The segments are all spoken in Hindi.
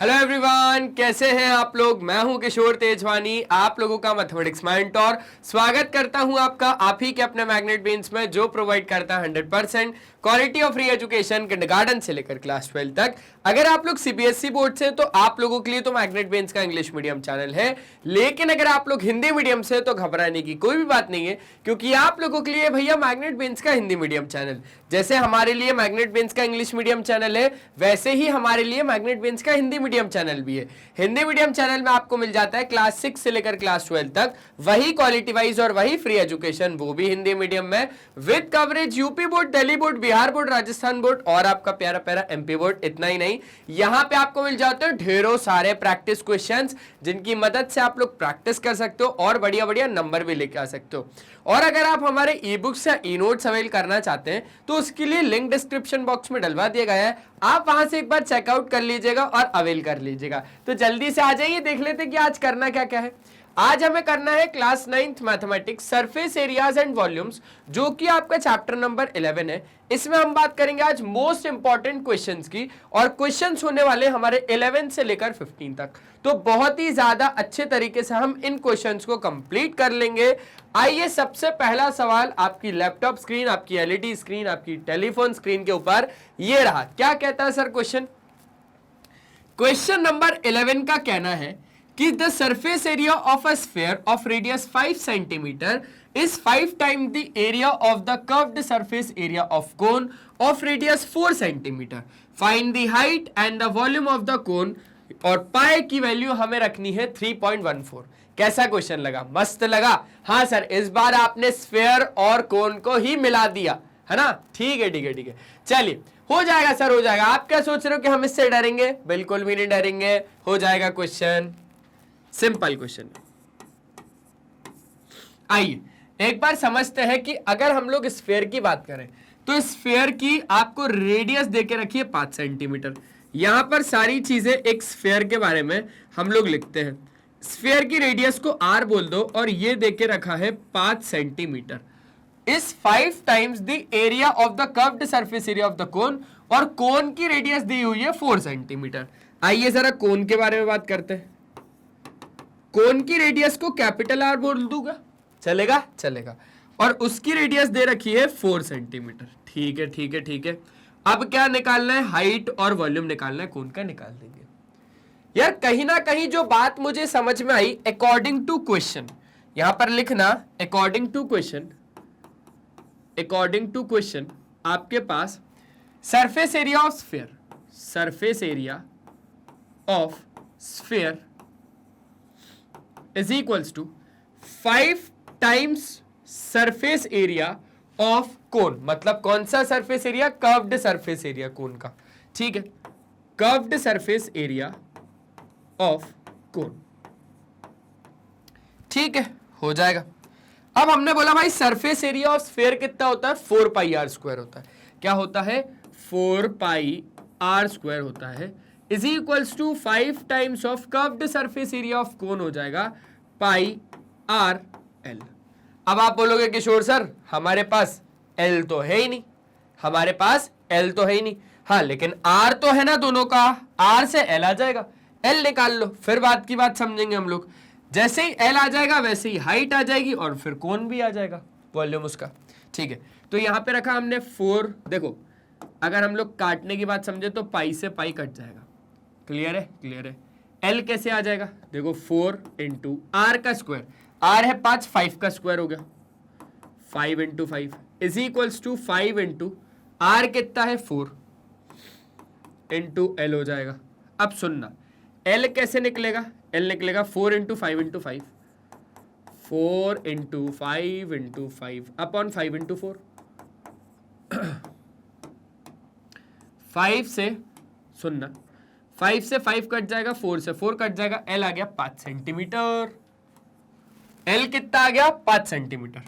हेलो एवरीवन, कैसे हैं आप लोग। मैं हूं किशोर तेजवानी, आप लोगों का मैथमेटिक्स मेंटर। स्वागत करता हूं आपका आप ही के अपने मैग्नेट बेंस में, जो प्रोवाइड करता है 100% quality of free education kindergarten से लेकर क्लास 12 तक। अगर आप लोग सीबीएसई बोर्ड से तो आप लोगों के लिए तो मैग्नेट बेंस का इंग्लिश मीडियम चैनल है, लेकिन अगर आप लोग हिंदी मीडियम से तो घबराने की कोई भी बात नहीं है, क्योंकि आप लोगों के लिए भैया मैग्नेट बेंस का हिंदी मीडियम चैनल, जैसे हमारे लिए मैग्नेट बेंस का इंग्लिश मीडियम चैनल है, वैसे ही हमारे लिए मैग्नेट बेंस का हिंदी मीडियम चैनल भी है। हिंदी मीडियम चैनल में आपको मिल जाता है क्लास 6 से लेकर क्लास 12 तक वही क्वालिटी वाइज और वही फ्री एजुकेशन, वो भी हिंदी मीडियम में, with coverage UP board, Delhi board, Bihar board, Rajasthan board और आपका प्यारा प्यारा एमपी बोर्ड। इतना ही नहीं, यहां पे आपको मिल जाते हैं ढेरों सारे प्रैक्टिस क्वेश्चंस, जिनकी मदद से आप लोग प्रैक्टिस कर सकते हो और बढ़िया बढ़िया नंबर भी लेके आ सकते हो। और अगर आप हमारे ई बुक्स या ई नोट्स अवेल करना चाहते हैं तो उसके लिए लिंक डिस्क्रिप्शन बॉक्स में डलवा दिया गया है, आप वहां से एक बार चेकआउट कर लीजिएगा और अवेल कर लीजिएगा। तो जल्दी से आ जाइए, देख लेते हैं कि आज करना क्या क्या है। आज हमें करना है class 9th mathematics surface areas and volumes, जो कि आपका चैप्टर नंबर 11 है। इसमें हम बात करेंगे आज मोस्ट इंपॉर्टेंट क्वेश्चंस की, और क्वेश्चंस होने वाले हमारे 11 से लेकर 15 तक। तो बहुत ही ज्यादा अच्छे तरीके से हम इन क्वेश्चंस को कंप्लीट कर लेंगे। आइए, सबसे पहला सवाल आपकी लैपटॉप स्क्रीन, आपकी एलईडी स्क्रीन, आपकी टेलीफोन स्क्रीन के ऊपर ये रहा। क्या कहता है सर क्वेश्चन? क्वेश्चन नंबर 11 का कहना है कि the surface area of a sphere of radius 5 centimetre is 5 times the area of the curved surface area of cone of radius 4 centimeter. Find the height and the volume of the cone, और पाई की वैल्यू हमें रखनी है 3.14। कैसा क्वेश्चन लगा? मस्त लगा? हाँ सर, इस बार आपने स्फीयर और कोन को ही मिला दिया है ना। ठीक है ठीक है ठीक है, चलिए हो जाएगा सर, हो जाएगा। आप क्या सोच रहे हो कि हम इससे डरेंगे? बिल्कुल भी नहीं डरेंगे, हो जाएगा क्वेश्चन, सिंपल क्वेश्चन। आइए एक बार समझते हैं कि अगर हम लोग स्फीयर की बात करें तो स्फीयर की आपको रेडियस देके रखिए 5 सेंटीमीटर। यहां पर सारी चीजें एक स्फीयर के बारे में हम लोग लिखते हैं। स्फीयर की रेडियस को r बोल दो और ये देके रखा है 5 सेंटीमीटर। इस 5 times the area of the curved surface area of the cone, और कोन की रेडियस दी हुई है 4 सेंटीमीटर। आइए जरा कोन के बारे में बात करते हैं। कोन की रेडियस को कैपिटल R बोल दूंगा, चलेगा? चलेगा। और उसकी रेडियस दे रखी है 4 सेंटीमीटर। ठीक है ठीक है ठीक है। अब क्या निकालना है? हाइट और वॉल्यूम निकालना है, कोन का निकाल देंगे। यार कहीं ना कहीं जो बात मुझे समझ में आई, अकॉर्डिंग टू क्वेश्चन, यहां पर लिखना according to question. According to question आपके पास surface area of sphere, surface area of sphere is equals to 5 times surface area of cone. मतलब कौन सा surface area? Curved surface area cone का। ठीक है, curved surface area of cone. ठीक है, हो जाएगा। अब हमने बोला भाई सरफेस एरिया ऑफ स्फीयर कितना होता है? 4 पाई आर स्क्वायर होता है। क्या होता है? 4 पाई आर स्क्वायर होता है, is equals to 5 times of curved surface area of cone हो जाएगा पाई आर एल। अब आप बोलोगे किशोर सर हमारे पास एल तो है ही नहीं, हमारे पास एल तो है ही नहीं। हाँ लेकिन आर तो है ना दोनों का, आर से एल आ जाएगा, एल निकाल लो, फिर बात की बात समझेंगे हम लोग। जैसे ही एल आ जाएगा वैसे ही हाइट आ जाएगी और फिर कोन भी आ जाएगा, वॉल्यूम उसका। ठीक है, तो यहां पे रखा हमने 4। देखो अगर हम लोग काटने की बात समझे तो पाई से पाई कट जाएगा। क्लियर है? क्लियर है। एल कैसे आ जाएगा? देखो 4 इंटू आर का स्क्वायर, आर है 5, 5 का स्क्वायर हो गया, 5 into 5 is equals to 5 into R कितना है 4 इंटू एल हो जाएगा। अब सुनना, एल कैसे निकलेगा? एल निकलेगा 4 into 5 into 5, 4 into 5 into 5 upon 5 into 4। 5 से सुनना, 5 से 5 कट जाएगा, 4 से 4 कट जाएगा, एल आ गया 5 सेंटीमीटर। एल कितना आ गया? 5 सेंटीमीटर।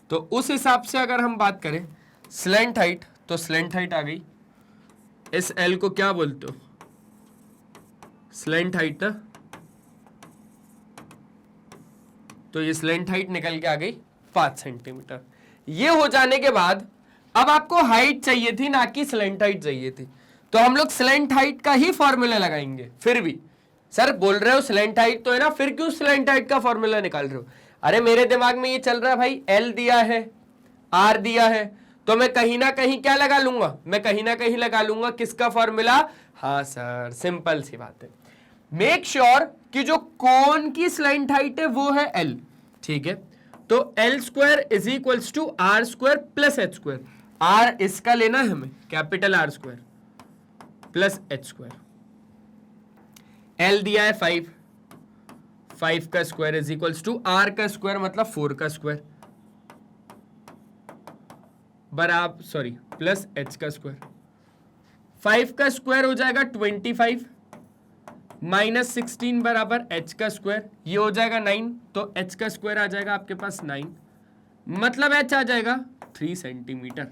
तो उस हिसाब से अगर हम बात करें स्लेंट हाइट, तो स्लेंट हाइट आ गई। इस एल को क्या बोलते हो? Slant height. तो ये स्लेंट हाइट निकल के आ गई 5 सेंटीमीटर। ये हो जाने के बाद अब आपको हाइट चाहिए थी, ना कि स्लेंट हाइट चाहिए थी। तो हम लोग स्लेंट हाइट का ही फॉर्मूला लगाएंगे। फिर भी सर बोल रहे हो स्लेंट हाइट तो है ना, फिर क्यों स्लेंट हाइट का फॉर्मूला निकाल रहे हो? अरे मेरे दिमाग में ये चल रहा है भाई, एल दिया है, आर दिया है, तो मैं कहीं ना कहीं क्या लगा लूंगा, मैं कहीं ना कहीं लगा लूंगा किसका फॉर्मूला? हाँ सर, सिंपल सी बात है, मेक श्योर कि जो कोन की स्लेंट हाइट है वो है एल। ठीक है, तो L square is equals to R square plus H square. R इसका लेना है हमें, capital R square plus H square. L दिया है 5, 5 का square is equals to R का स्क्वायर मतलब 4 का स्क्वायर बराबर, सॉरी प्लस एच का स्क्वायर। 5 का स्क्वायर हो जाएगा 25 माइनस 16 बराबर एच का स्क्वायर, ये हो जाएगा 9, तो एच का स्क्वायर आ जाएगा आपके पास 9, मतलब एच आ जाएगा 3 सेंटीमीटर।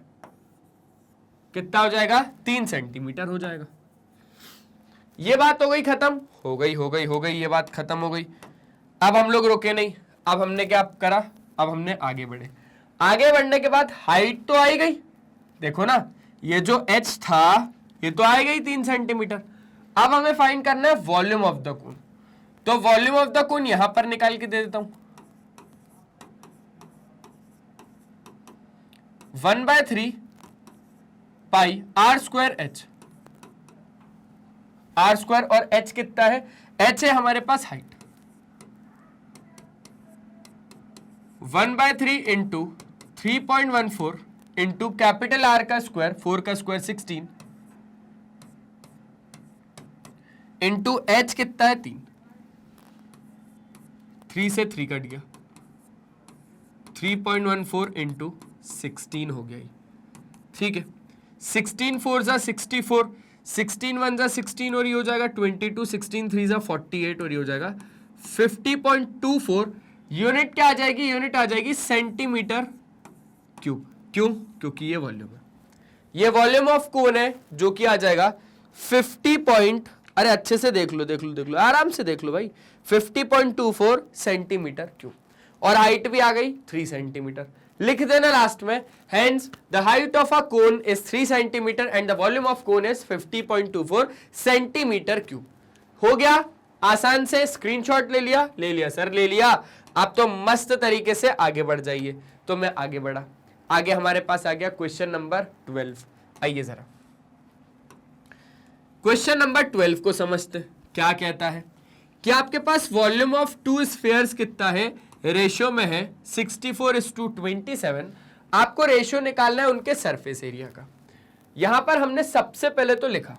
कितना हो जाएगा? 3 सेंटीमीटर हो जाएगा। ये बात हो गई खत्म, हो गई ये बात खत्म हो गई। अब हम लोग रुके नहीं, अब हमने क्या करा, अब हमने आगे बढ़े। आगे बढ़ने के बाद हाइट तो आई गई, देखो ना ये जो h था ये तो आ गई 3 सेंटीमीटर। अब हमें फाइंड करना है वॉल्यूम ऑफ द कोन, तो वॉल्यूम ऑफ द कोन यहां पर निकाल के दे देता हूं, 1/3 pi R square H. R square और एच कितना है? एच है हमारे पास height, 1/3 into 3.14 into capital R का स्क्वायर 4 का स्क्वायर 16 इंटू एच कितना है 3, 3 से 3 कट गया, 3.14 इंटू 16 हो गया। ठीक है, 16 4 जा 64, 16 1 जा 16 और ये हो जाएगा 22, 16 3 जा 48 और ये हो जाएगा 50.24। यूनिट क्या आ जाएगी? यूनिट आ जाएगी सेंटीमीटर क्यूब। क्यों? क्योंकि ये वॉल्यूम है, ये वॉल्यूम ऑफ कोन है, जो कि आ जाएगा 50 अरे अच्छे से देख लो आराम से देख लो भाई, 50.24 सेंटीमीटर क्यूब, और हाइट भी आ गई 3 सेंटीमीटर। लिख देना लास्ट में, hence the height of a cone is 3 centimetre and the volume of cone is 50.24 centimetre cube. हो गया, आसान से स्क्रीनशॉट ले लिया सर, ले लिया। आप तो मस्त तरीके से आगे बढ़ जाइए। तो मैं आगे बढ़ा, आगे हमारे पास आ गया क्वेश्चन नंबर 12। आइए जरा क्वेश्चन नंबर 12 को समझते। क्या कहता है कि आपके पास वॉल्यूम ऑफ 2 स्फीयर्स कितना है? रेशियो में है 64:27। आपको रेशियो निकालना है उनके सरफेस एरिया का। यहां पर हमने सबसे पहले तो लिखा,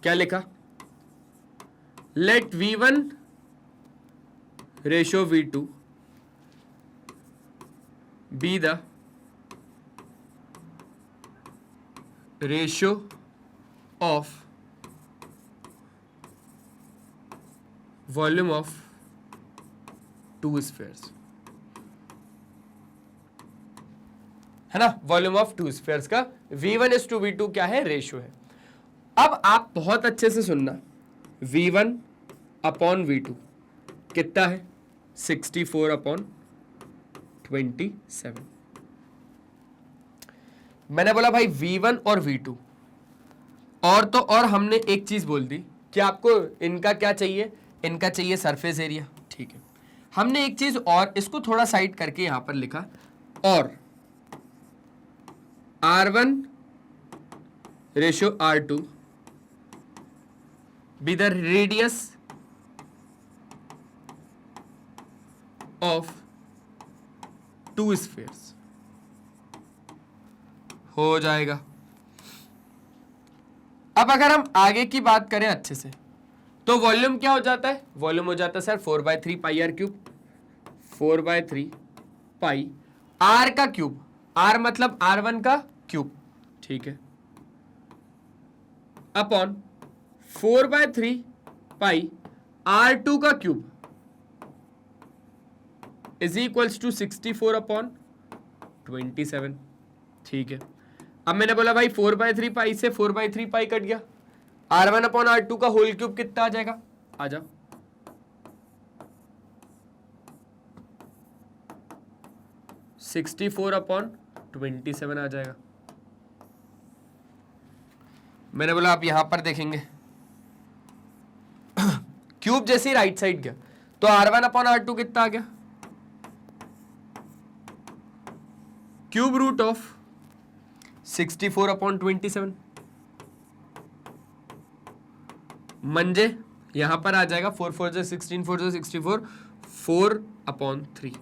क्या लिखा? Let V1 ratio V2 be the ratio of volume of 2 spheres, है ना? वॉल्यूम ऑफ 2 स्फीयर्स का V1:V2 क्या है? रेशियो है। अब आप बहुत अच्छे से सुनना, V1/V2 कितना है? 64/27। मैंने बोला भाई V1 और V2, और तो और हमने एक चीज बोल दी कि आपको इनका क्या चाहिए? इनका चाहिए सरफेस एरिया। ठीक है, हमने एक चीज और, इसको थोड़ा साइड करके यहां पर लिखा, और R1 ratio R2 B the radius of 2 spheres. हो जाएगा। अब अगर हम आगे की बात करें अच्छे से, तो वॉल्यूम क्या हो जाता है? वॉल्यूम हो जाता है sir 4/3 pi R cube, 4/3 pi R का क्यूब, आर मतलब R1 का क्यूब, ठीक है, अपॉन 4/3 पाई R2 का क्यूब इज इक्वल्स टू 64/27। ठीक है, अब मैंने बोला भाई 4/3 पाई से 4/3 पाई कट गया, R1/R2 का होल क्यूब कितना आ जाएगा? आ जाओ, 64/27 आ जाएगा। मैंने बोला आप यहां पर देखेंगे क्यूब जैसी राइट साइड गया तो R1/R2 कितना आ गया, क्यूब रूट ऑफ 64/27 मंजे यहां पर आ जाएगा 4 4 से 16 4 से 64 4/3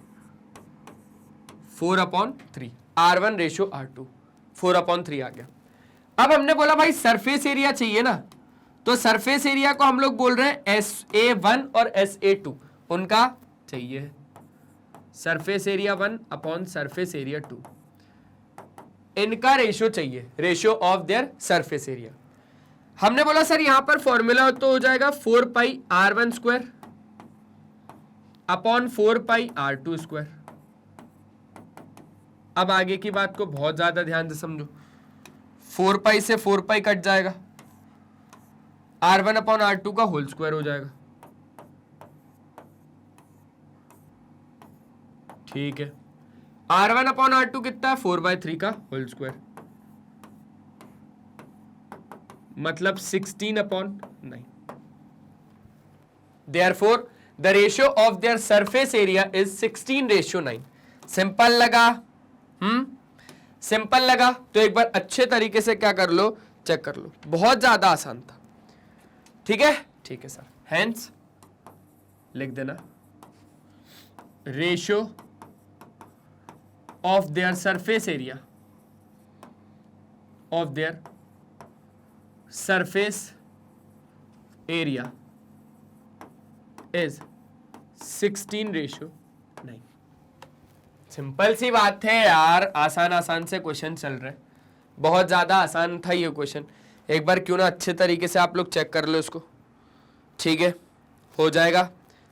4/3 R1 रेशो R2 4/3 आ गया। अब हमने बोला भाई सरफेस एरिया चाहिए ना, तो सरफेस एरिया को हम लोग बोल रहे हैं SA1 और SA2 उनका चाहिए सरफेस एरिया 1 सरफेस एरिया 2 इनका रेशियो चाहिए, ratio of their surface area. हमने बोला सर यहां पर फॉर्मूला तो हो जाएगा 4πr1² अपॉन 4πr2²। अब आगे की बात को बहुत ज्यादा ध्यान से समझो, 4π से 4π कट जाएगा, R1/R2 का होल स्क्वायर हो जाएगा। ठीक है, R1/R2 कितना है 4/3 का होल स्क्वायर, मतलब 16/9। Therefore, the ratio of their surface area is 16:9। Simple लगा? सिंपल लगा तो एक बार अच्छे तरीके से क्या कर लो, चेक कर लो, बहुत ज्यादा आसान था। ठीक है, ठीक है सर। हेंस लिख देना ratio of their surface area of their surface area is 16:9। Simple सी बात है यार, आसान आसान से क्वेश्चन चल रहे हैं, बहुत ज्यादा आसान था ये क्वेश्चन। एक बार क्यों ना अच्छे तरीके से आप लोग चेक कर लो इसको। ठीक है, हो जाएगा।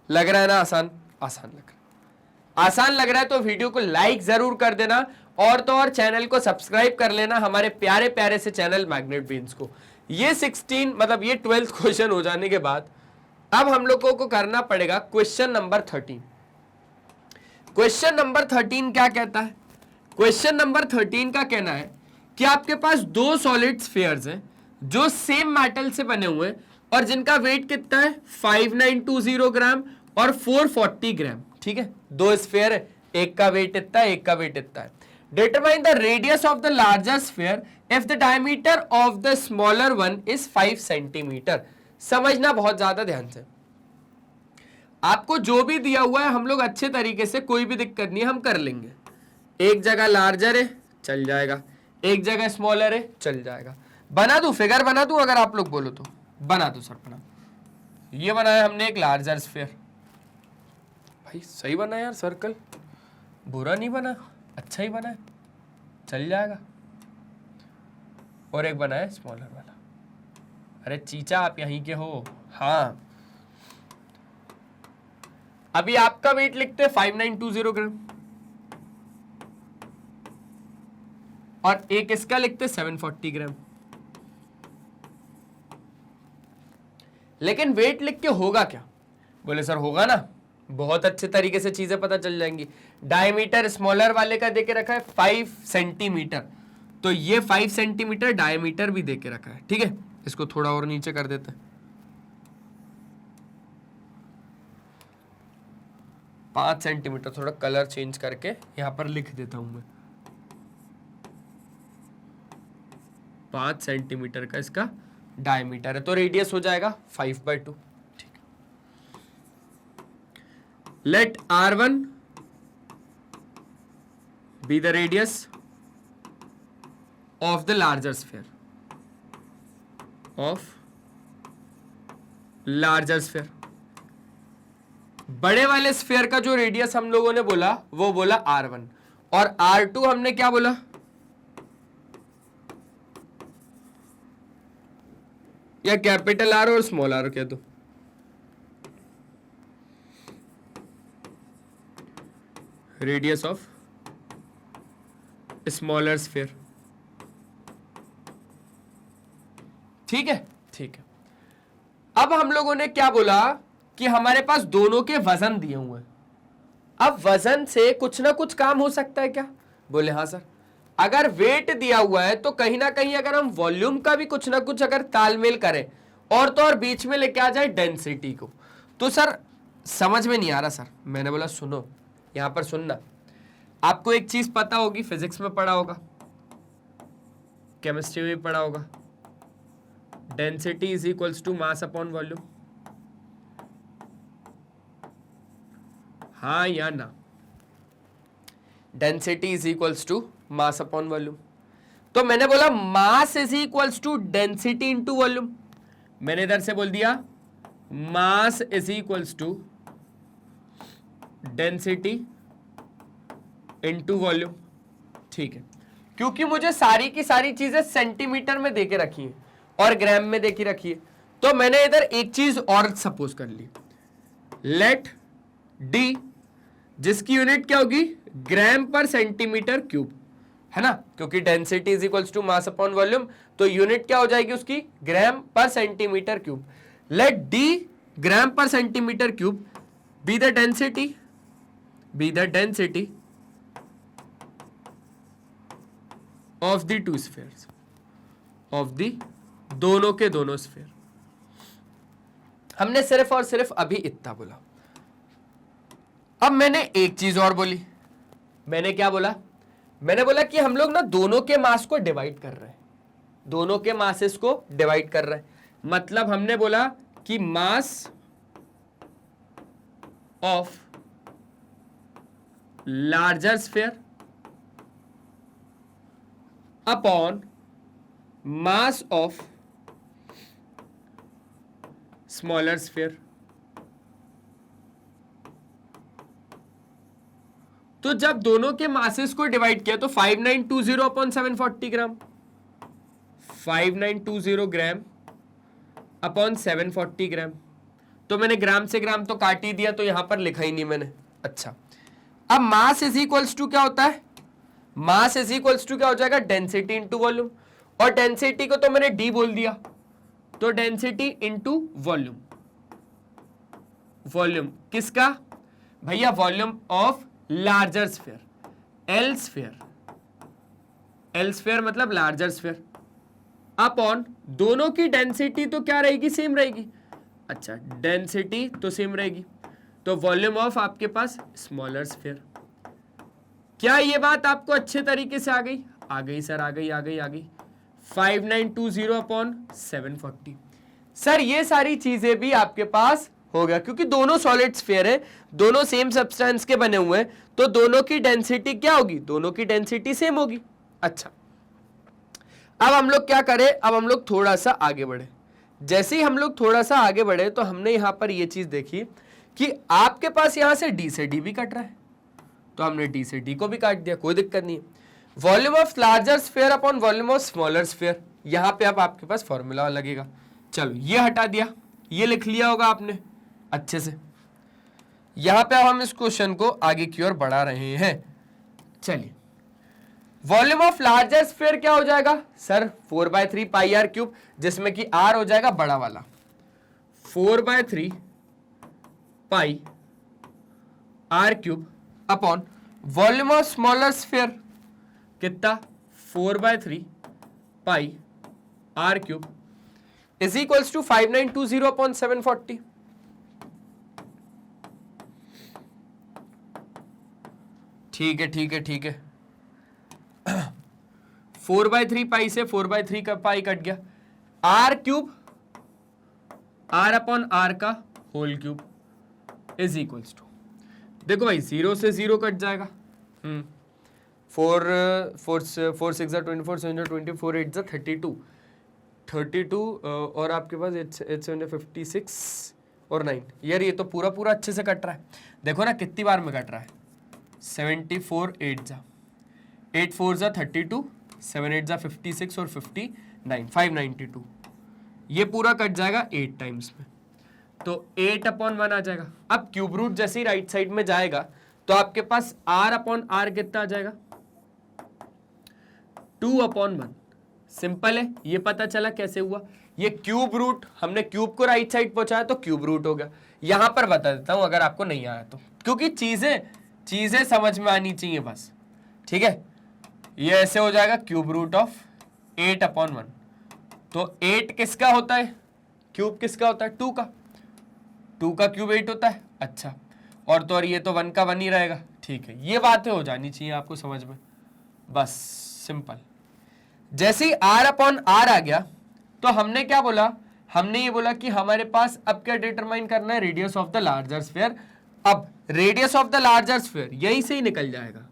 लग रहा है ना आसान? आसान लग रहा है। आसान लग रहा है तो वीडियो को लाइक जरूर कर देना, और तो और चैनल को सब्सक्राइब कर लेना, हमारे प्यारे प्यारे से चैनल मैग्नेट बीन्स को। ये 16 मतलब ये 12th क्वेश्चन हो जाने के बाद अब हम लोगों को करना पड़ेगा क्वेश्चन नंबर 13। क्वेश्चन नंबर 13 क्या कहता है? क्वेश्चन नंबर 13 का कहना है कि आपके पास दो सॉलिड स्फीयर्स हैं जो सेम मेटल से बने हुए हैं और जिनका वेट कितना है 5920 ग्राम और 440 ग्राम। ठीक है, दो स्फीयर है, एक का वेट इतना है, एक का वेट इतना है। Determine the radius of the larger sphere if the diameter of the smaller one is 5 centimetre. समझना बहुत ज्यादा ध्यान से, आपको जो भी दिया हुआ है हम लोग अच्छे तरीके से, कोई भी दिक्कत नहीं है, हम कर लेंगे। एक जगह लार्जर है चल जाएगा, एक जगह स्मॉलर है चल जाएगा। बना दूं, फिगर बना दूं? अगर आप लोग बोलो तो बना दो सर। बना, ये बनाया हमने एक लार्जर स्फीयर। भाई सही बना यार, सर्कल बुरा नहीं बना, अच्छा ही बना है, चल जाएगा। और एक बनाया स्मॉलर वाला। अरे चीचा आप यहीं के हो? हाँ, अभी आपका वेट लिखते हैं 5920 ग्राम और एक इसका लिखते हैं 740 ग्राम। लेकिन वेट लिख के होगा क्या? बोले सर होगा ना, बहुत अच्छे तरीके से चीजें पता चल जाएंगी। डायमीटर स्मॉलर वाले का देके रखा है 5 सेंटीमीटर, तो ये 5 सेंटीमीटर डायमीटर भी देके रखा है। ठीक है, इसको थोड़ा और नीचे कर देते हैं, 5 सेंटीमीटर। थोड़ा कलर चेंज करके यहां पर लिख देता हूं मैं, 5 सेंटीमीटर का इसका डायमीटर है, तो रेडियस हो जाएगा 5/2। ठीक है, let R1 be the radius of the larger sphere, of larger sphere. बड़े वाले स्फीयर का जो रेडियस हम लोगों ने बोला वो बोला R1, और R2 हमने क्या बोला? या कैपिटल R और स्मॉल r कह दो। Radius of smaller sphere. ठीक है, ठीक है। अब हम लोगों ने क्या बोला कि हमारे पास दोनों के वजन दिए हुए हैं। अब वजन से कुछ ना कुछ काम हो सकता है क्या? बोले हाँ सर। अगर वेट दिया हुआ है तो कहीं ना कहीं अगर हम वॉल्यूम का भी कुछ ना कुछ अगर तालमेल करें और तो और बीच में लेके आ जाए डेंसिटी को, तो सर समझ में नहीं आ रहा। सर मैंने बोला सुनो, यहां पर सुनना, आपको एक चीज पता होगी, फिजिक्स में पढ़ा होगा, केमिस्ट्री में भी पढ़ा होगा, density is equals to mass upon volume. हाँ या ना? Density is equals to mass upon volume. तो मैंने बोला mass is equals to density into volume. मैंने इधर से बोल दिया mass is equals to density into volume. ठीक है, क्योंकि मुझे सारी की सारी चीजें सेंटीमीटर में देके रखी है और ग्राम में देखी रखी है, तो मैंने इधर एक चीज और सपोज कर ली, लेट डी, जिसकी यूनिट क्या होगी, ग्राम पर सेंटीमीटर क्यूब, है ना, क्योंकि density is equals to mass upon volume, तो यूनिट क्या हो जाएगी उसकी, gram per centimetre cube. Let D gram per centimetre cube be the density of the two spheres, of the दोनों के दोनों स्फीयर। हमने सिर्फ और सिर्फ अभी इतना बोला। अब मैंने एक चीज और बोली। मैंने क्या बोला? मैंने बोला कि हम लोग ना दोनों के मास को डिवाइड कर रहे हैं, दोनों के मासेस को डिवाइड कर रहे हैं। मतलब हमने बोला कि mass of larger sphere upon mass of smaller sphere. तो जब दोनों के मासेस को डिवाइड किया तो 5920 अपॉन 740 ग्राम, 5920 ग्राम अपॉन 740 ग्राम। तो मैंने ग्राम से ग्राम तो काट ही दिया, तो यहां पर लिखा ही नहीं मैंने। अच्छा, अब मास इज इक्वल्स टू क्या होता है? मास इज इक्वल्स टू क्या हो जाएगा, डेंसिटी इंटू वॉल्यूम। और डेंसिटी को तो मैंने डी बोल दिया, तो डेंसिटी इंटू वॉल्यूम। वॉल्यूम किसका भैया? Volume of larger sphere, L sphere, L sphere मतलब लार्जर स्फीयर, अपॉन दोनों की डेंसिटी तो क्या रहेगी, सेम रहेगी। अच्छा, डेंसिटी तो सेम रहेगी, तो वॉल्यूम ऑफ आपके पास स्मॉलर स्फीयर। क्या ये बात आपको अच्छे तरीके से आ गई? आ गई सर, आ गई आ गई आ गई। 5920 अपॉन 740। सर ये सारी चीजें भी आपके पास हो गया, क्योंकि दोनों सॉलिड स्फीयर है, दोनों सेम सब्सटेंस के बने हुए हैं, तो दोनों की डेंसिटी क्या होगी, दोनों की डेंसिटी सेम होगी। अच्छा, अब हम लोग क्या करें, अब हम लोग थोड़ा सा आगे बढ़े। जैसे ही हम लोग थोड़ा सा आगे बढ़े तो हमने यहां पर ये चीज देखी कि आपके पास यहां से डी से डी भी कट रहा है, तो हमने डी से डी को भी काट दिया, कोई दिक्कत नहीं है। Volume of larger sphere upon volume of smaller sphere, यहां पे अब आपके पास फॉर्मूला लगेगा। चलो ये हटा दिया, ये लिख लिया होगा आपने अच्छे से। यहां पे अब हम इस क्वेश्चन को आगे की ओर बढ़ा रहे हैं। चलिए, वॉल्यूम ऑफ लार्जर स्फीयर क्या हो जाएगा सर, 4/3 पाई आर क्यूब, जिसमें कि आर हो जाएगा बड़ा वाला, 4/3 pi R cube upon volume of smaller sphere कितना, 4/3 pi R cube is equals to 5920 upon 740। ठीक है ठीक है ठीक है। 4/3 पाई से 4/3 का पाई कट गया, R cube, R upon R का whole cube is equals to, देखो भाई 0 से 0 कट जाएगा। 4 6 24, 7 20, 4 8 32, 32 और आपके पास 8 7 56 और 9। यार ये तो पूरा पूरा अच्छे से कट रहा है, देखो ना कितनी बार में कट रहा है। 74 8 4 32, 7 8 56 और 59, 592। ये पूरा कट जाएगा 8 टाइम्स में, तो 8/1 आ जाएगा। अब क्यूब रूट जैसे ही राइट साइड में जाएगा तो आपके पास r/r कितना आ जाएगा, 2/1। सिंपल है, ये पता चला कैसे हुआ। ये क्यूब रूट, हमने क्यूब को राइट साइड पहुंचाया तो क्यूब रूट हो गया। यहां पर बता देता हूं अगर आपको नहीं आया तो, क्योंकि चीजें समझ में आनी चाहिए बस, ठीक है। ये ऐसे हो जाएगा क्यूब रूट ऑफ 8/1। तो 8 किसका होता है, क्यूब किसका होता है, 2 का, 2 का क्यूब 8 होता है। अच्छा, और तो और ये तो 1 का 1 ही रहेगा। ठीक है, ये बातें हो जानी चाहिए आपको समझ में, बस सिंपल। जैसे ही R/R आ गया तो हमने क्या बोला, हमने ये बोला कि हमारे पास अब क्या डिटरमाइन करना है, radius of the larger sphere. अब radius of the larger sphere यहीं से ही निकल जाएगा,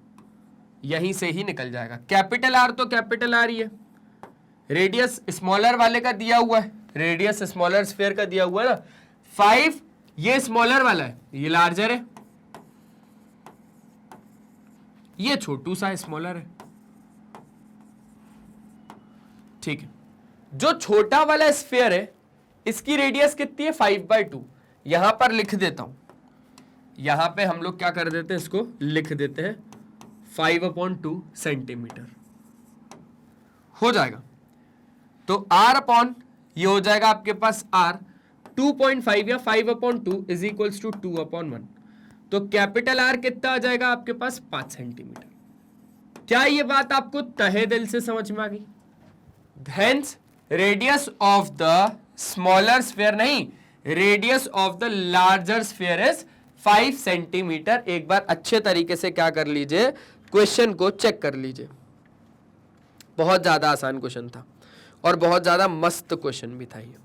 यहीं से ही निकल जाएगा। कैपिटल आर तो कैपिटल आर ही है, रेडियस स्मॉलर वाले का दिया हुआ है, रेडियस स्मॉलर स्फीयर का दिया हुआ है ना 5, ये स्मॉलर वाला है, ये लार्जर है, ये छोटू सा स्मॉलर है। ठीक है, जो छोटा वाला स्फीयर है इसकी रेडियस कितनी है, 5/2। यहां पर लिख देता हूं, यहां पे हम लोग क्या कर देते हैं, इसको लिख देते हैं 5/2 सेंटीमीटर हो जाएगा। तो R/ ये हो जाएगा आपके पास R 2.5 या 5/2 इज इक्वल्स टू 2/1। तो कैपिटल R कितना आ जाएगा आपके पास, 5 सेंटीमीटर। क्या ये बात आपको तहे दिल से समझ में आ गई? Hence radius of the smaller sphere नहीं, radius of the larger sphere is 5 centimetre. एक बार अच्छे तरीके से क्या कर लीजिए, क्वेश्चन को चेक कर लीजिए। बहुत ज्यादा आसान क्वेश्चन था और बहुत ज्यादा मस्त क्वेश्चन भी था ये।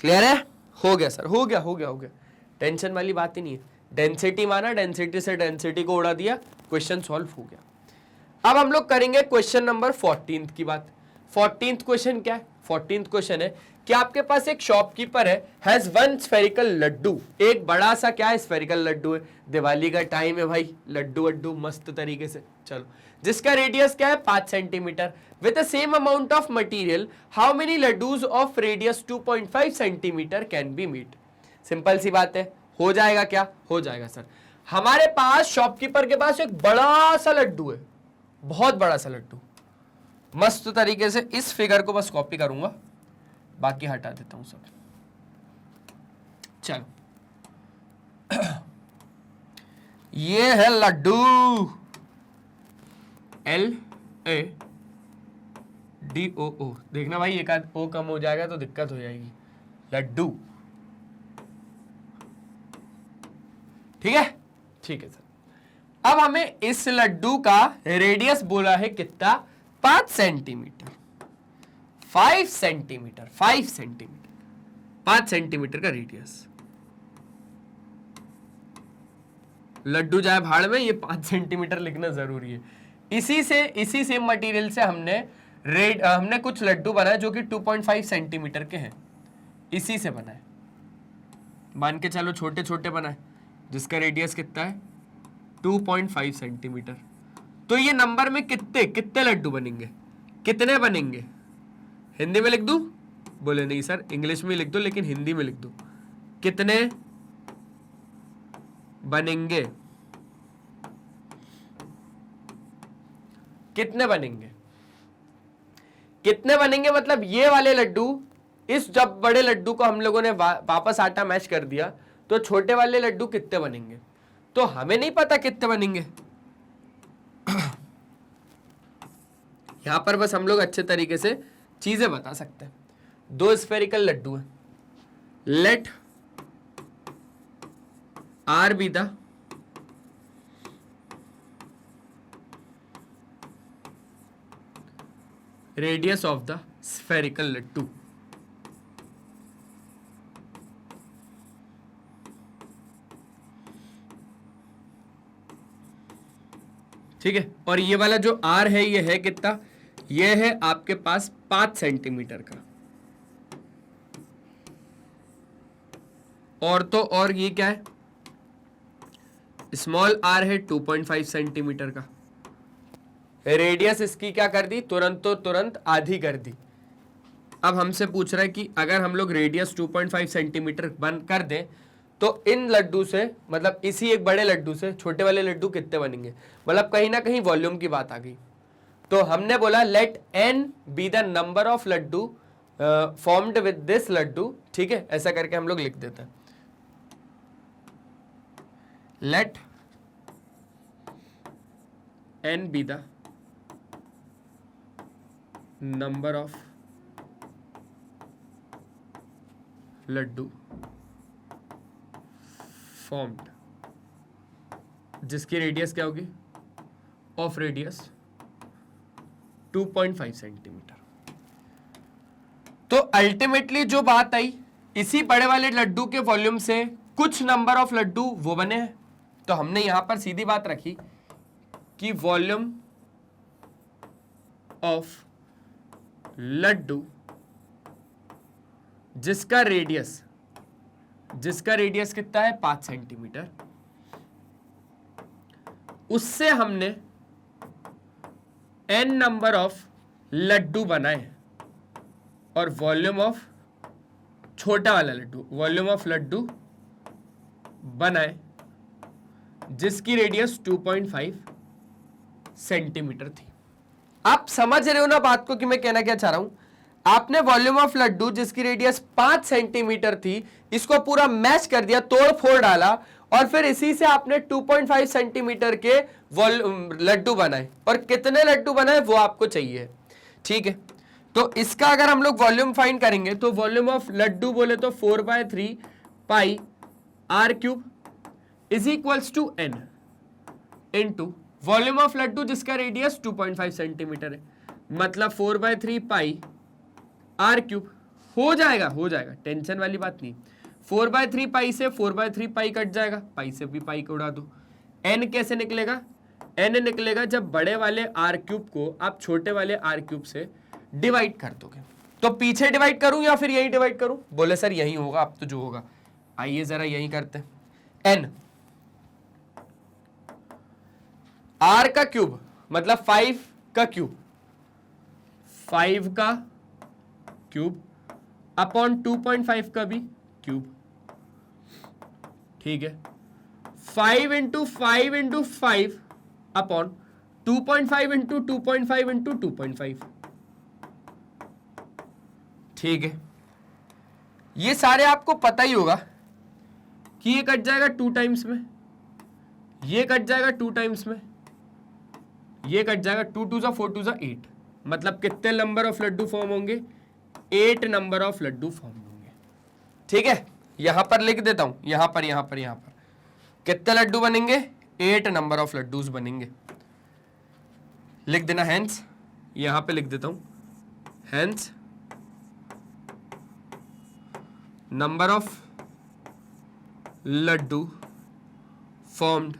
क्लियर है? हो गया सर, हो गया हो गया हो गया, टेंशन वाली बात ही नहीं है। डेंसिटी माना, डेंसिटी से डेंसिटी को उड़ा दिया, क्वेश्चन सॉल्व हो गया। अब हम लोग करेंगे क्वेश्चन नंबर 14 की बात। 14th क्वेश्चन क्या है? 14th क्वेश्चन है कि आपके पास एक शॉपकीपर है, हैज वन स्फेरिकल लड्डू, एक बड़ा सा क्या है, स्फेरिकल लड्डू है। दिवाली का टाइम है भाई, लड्डू वड्डू मस्त तरीके से, चलो, जिसका रेडियस क्या है, 5 centimetre. With the same amount of material how many laddoos of radius 2.5 centimetre can be made. Simple सी बात है, हो जाएगा क्या, हो जाएगा सर। हमारे पास शॉपकीपर के पास एक बड़ा सा लड्डू है, बहुत बड़ा सा लड्डू, मस्त तरीके से इस फिगर को बस कॉपी करूंगा, बाकी हटा देता हूं सब। चलो ये है लड्डू, LADDOO। देखना भाई, एक आध ओ कम हो जाएगा तो दिक्कत हो जाएगी। लड्डू, ठीक है, ठीक है सर। अब हमें इस लड्डू का रेडियस बोला है कितना, 5 सेंटीमीटर, 5 सेंटीमीटर, 5 सेंटीमीटर, 5 सेंटीमीटर का रेडियस। लड्डू जाए भाड़ में, ये 5 सेंटीमीटर लिखना जरूरी है। इसी सेम मटेरियल से हमने कुछ लड्डू बनाए जो कि 2.5 सेंटीमीटर के हैं, इसी से बनाए, मान के चलो छोटे छोटे बनाए, जिसका रेडियस कितना है, 2.5 सेंटीमीटर। तो ये नंबर में कितने कितने लड्डू बनेंगे, कितने बनेंगे? हिंदी में लिख दूं? बोले नहीं सर, इंग्लिश में लिख दो, लेकिन हिंदी में लिख दो। कितने बनेंगे, कितने बनेंगे, कितने बनेंगे? मतलब ये वाले लड्डू, इस जब बड़े लड्डू को हम लोगों ने वापस आटा मैश कर दिया तो छोटे वाले लड्डू कितने बनेंगे? तो हमें नहीं पता कितने बनेंगे। यहां पर बस हम लोग अच्छे तरीके से चीजें बता सकते हैं। 2 स्फेरिकल लड्डू हैं, let R be the radius of the spherical laddu. ठीक है, और ये वाला जो R है ये है कितना, ये है आपके पास 5 सेंटीमीटर का। और तो और ये क्या है, स्मॉल r है 2.5 सेंटीमीटर का। रेडियस इसकी क्या कर दी, तुरंत तो तुरंत आधी कर दी। अब हमसे पूछ रहा है कि अगर हम लोग रेडियस 2.5 सेंटीमीटर बन कर दें तो इन लड्डू से, मतलब इसी एक बड़े लड्डू से छोटे वाले लड्डू कितने बनेंगे। मतलब कहीं ना कहीं वॉल्यूम की बात आ गई। तो हमने बोला let n be the number of laddu formed with this laddu. ठीक है, ऐसा करके हम लोग लिख देते हैं, let n be the number of laddu formed, जिसकी रेडियस क्या होगी, ऑफ रेडियस 2.5 सेंटीमीटर। तो अल्टीमेटली जो बात आई, इसी बड़े वाले लड्डू के वॉल्यूम से कुछ नंबर ऑफ लड्डू वो बने हैं। तो हमने यहां पर सीधी बात रखी कि वॉल्यूम ऑफ लड्डू जिसका रेडियस कितना है, 5 सेंटीमीटर, उससे हमने n नंबर ऑफ लड्डू बनाए और वॉल्यूम ऑफ छोटा वाला लड्डू, वॉल्यूम ऑफ लड्डू बनाए जिसकी रेडियस 2.5 सेंटीमीटर थी। आप समझ रहे हो ना बात को कि मैं कहना क्या चाह रहा हूं। आपने वॉल्यूम ऑफ लड्डू जिसकी रेडियस 5 सेंटीमीटर थी, इसको पूरा मैच कर दिया, तोड़ फोड़ डाला, और फिर इसी से आपने 2.5 सेंटीमीटर के लड्डू बनाए। और कितने लड्डू बनाए वो आपको चाहिए, ठीक है। तो इसका अगर हम लोग वॉल्यूम फाइंड करेंगे तो वॉल्यूम ऑफ लड्डू बोले तो 4/3 pi R cube is equals to n into volume of laddoo जिसका रेडियस 2.5 सेंटीमीटर है, मतलब 4/3 पाई आर क्यूब। हो जाएगा, टेंशन वाली बात नहीं। 4/3 पाई से 4/3 पाई कट जाएगा, पाई से भी पाई को उड़ा दो। n कैसे निकलेगा, n निकलेगा जब बड़े वाले आर क्यूब को आप छोटे वाले आर क्यूब से डिवाइड कर दोगे। तो पीछे डिवाइड करूं या फिर यहीं डिवाइड करूं, बोले सर यहीं होगा, अब तो जो होगा। आइए जरा यहीं करते हैं। n r का क्यूब मतलब 5 का क्यूब, 5 का क्यूब अपॉन 2.5 का भी क्यूब, ठीक है। 5 into 5 into 5 upon 2.5 into 2.5 into 2.5, ठीक है। ये सारे आपको पता ही होगा कि ये कट जाएगा 2 टाइम्स में, ये कट जाएगा 2 टाइम्स में, ये कट जाएगा 2 2 जा 4 2 जा 8, मतलब कितने नंबर ऑफ लड्डू फॉर्म होंगे, 8 नंबर ऑफ लड्डू फॉर्म होंगे, ठीक है। यहां पर लिख देता हूं, यहां पर कितने लड्डू बनेंगे, 8 नंबर ऑफ लड्डूज बनेंगे। लिख देना हेंस, यहां पे लिख देता हूं hence number of laddu formed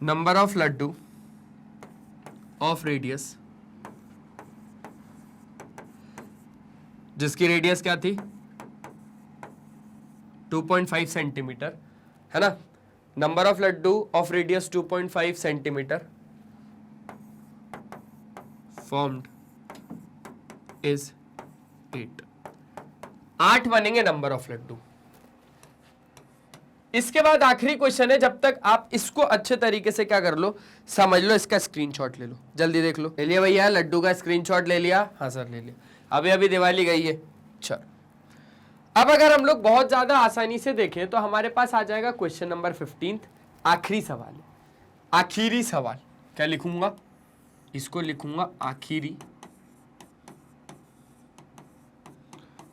number of laddu of radius जिसकी रेडियस क्या थी, 2.5 सेंटीमीटर, है ना। Number of laddu of radius 2.5 centimetre formed is 8 बनेंगे नंबर ऑफ लड्डू। इसके बाद आखिरी क्वेश्चन है, जब तक आप इसको अच्छे तरीके से क्या कर लो, समझ लो, इसका स्क्रीनशॉट ले लो, जल्दी देख लो। ले लिया भैया लड्डू का स्क्रीनशॉट ले लिया, हाँ सर ले लिया, अभी दिवाली गई है। चल अब अगर हम लोग बहुत ज्यादा आसानी से देखें तो हमारे पास आ जाएगा क्वेश्चन नंबर 15, आखिरी सवाल है। आखिरी सवाल क्या लिखूंगा, इसको लिखूंगा आखिरी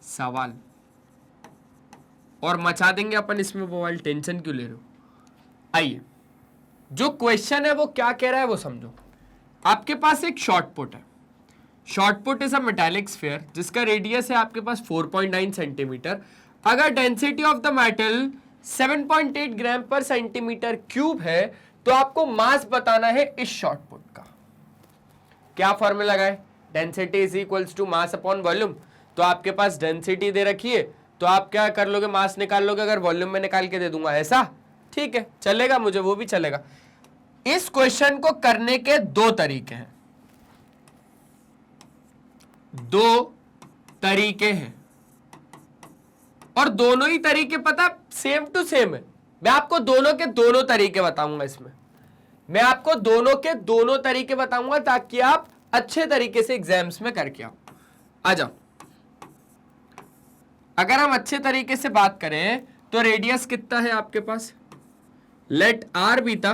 सवाल, और मचा देंगे अपन इसमें मोबाइल, टेंशन क्यों ले रहे हो। आइए, जो क्वेश्चन है वो क्या कह रहा है वो समझो। आपके पास एक शॉर्ट पुट है, short put is a metallic sphere जिसका रेडियस है आपके पास 4.9 सेंटीमीटर। अगर density of the metal 7.8 gram per centimetre cube है तो आपको मास बताना है इस शॉर्ट पुट का। क्या फॉर्मूला लगाए, density is equals to mass upon volume. तो आपके पास डेंसिटी दे रखी है तो आप क्या कर लोगे, मास निकाल लोगे, अगर वॉल्यूम में निकाल के दे दूंगा, ऐसा ठीक है, चलेगा, मुझे वो भी चलेगा। इस क्वेश्चन को करने के 2 तरीके हैं, 2 तरीके हैं, और दोनों ही तरीके पता सेम टू सेम है। मैं आपको दोनों के दोनों तरीके बताऊंगा, इसमें मैं आपको दोनों के दोनों तरीके बताऊंगा ताकि आप अच्छे तरीके से एग्जाम्स में करके आओ। आ जाओ, अगर हम अच्छे तरीके से बात करें तो रेडियस कितना है आपके पास, let R be the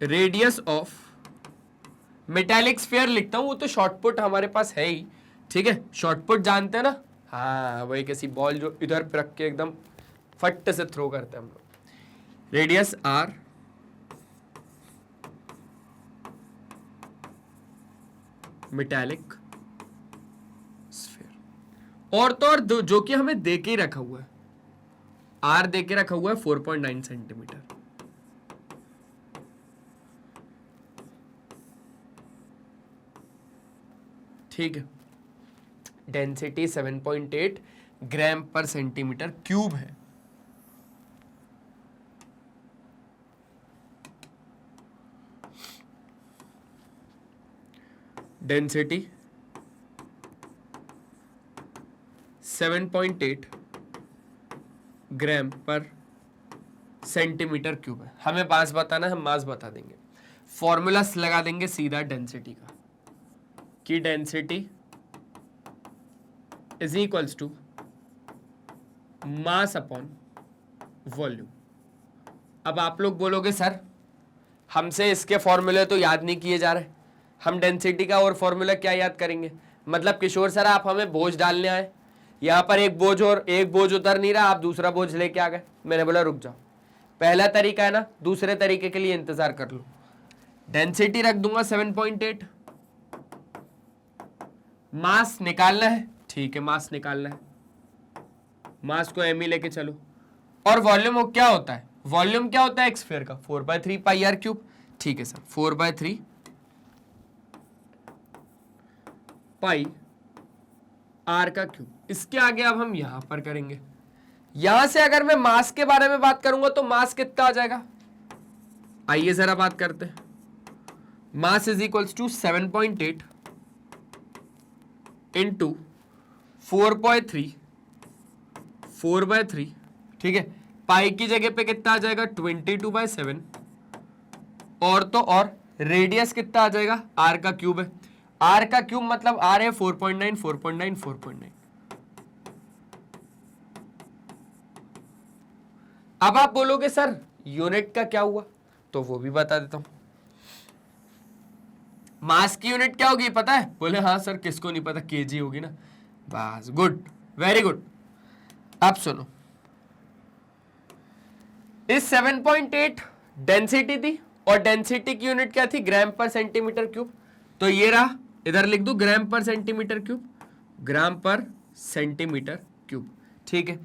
radius of metallic sphere लिखता हूं, वो तो शॉर्टपुट हमारे पास है ही, ठीक है, शॉर्टपुट जानते हैं ना, हाँ वही किसी बॉल जो इधर पे रख के एकदम फट से थ्रो करते हैं हम लोग। रेडियस आर मेटेलिक स्फीयर, और तो और जो कि हमें दे के ही रखा हुआ है, आर दे के रखा हुआ है 4.9 सेंटीमीटर। ठीक है, डेंसिटी 7.8 ग्राम पर सेंटीमीटर क्यूब है। डेंसिटी 7.8 ग्राम पर सेंटीमीटर क्यूब है। हमें मास बताना है, हम मास बता देंगे, फॉर्मूला लगा देंगे सीधा डेंसिटी का, कि density is equals to mass upon volume. अब आप लोग बोलोगे सर हमसे इसके फॉर्मूले तो याद नहीं किए जा रहे, हम डेंसिटी का और फॉर्मूला क्या याद करेंगे, मतलब किशोर सर आप हमें बोझ डालने आए, यहाँ पर एक बोझ और एक बोझ उतर नहीं रहा, आप दूसरा बोझ लेके आ गए। मैंने बोला रुक जाओ, पहला तरीका है ना, दूसरे तरीके के लिए इंतजार कर लो। डेंसिटी रख दूंगा 7.8, मास निकालना है, ठीक है मास निकालना है, मास को एम ही लेके चलो। और वॉल्यूम क्या होता है, वॉल्यूम क्या होता है एक स्फीयर का, 4/3 पाई आर क्यूब, ठीक है सर 4/3 पाई आर का क्यूब। इसके आगे अब हम यहां पर करेंगे, यहां से अगर मैं मास के बारे में बात करूंगा तो मास कितना आ जाएगा, आइए जरा बात करते हैं। Mass is equals to 7.8 into 4/3, ठीक है, पाई की जगह पे कितना आ जाएगा 22/7, और तो और रेडियस कितना आ जाएगा, आर का क्यूब है, आर का क्यूब मतलब आर है 4.9। अब आप बोलोगे सर यूनिट का क्या हुआ, तो वो भी बता देता हूं। मास की यूनिट क्या होगी पता है, बोले हाँ सर किसको नहीं पता, केजी होगी ना, बस गुड, वेरी गुड। अब सुनो, इस 7.8 डेंसिटी थी और डेंसिटी की यूनिट क्या थी, ग्राम पर सेंटीमीटर क्यूब, तो ये रहा, इधर लिख दू ग्राम पर सेंटीमीटर क्यूब, ग्राम पर सेंटीमीटर क्यूब, ठीक है।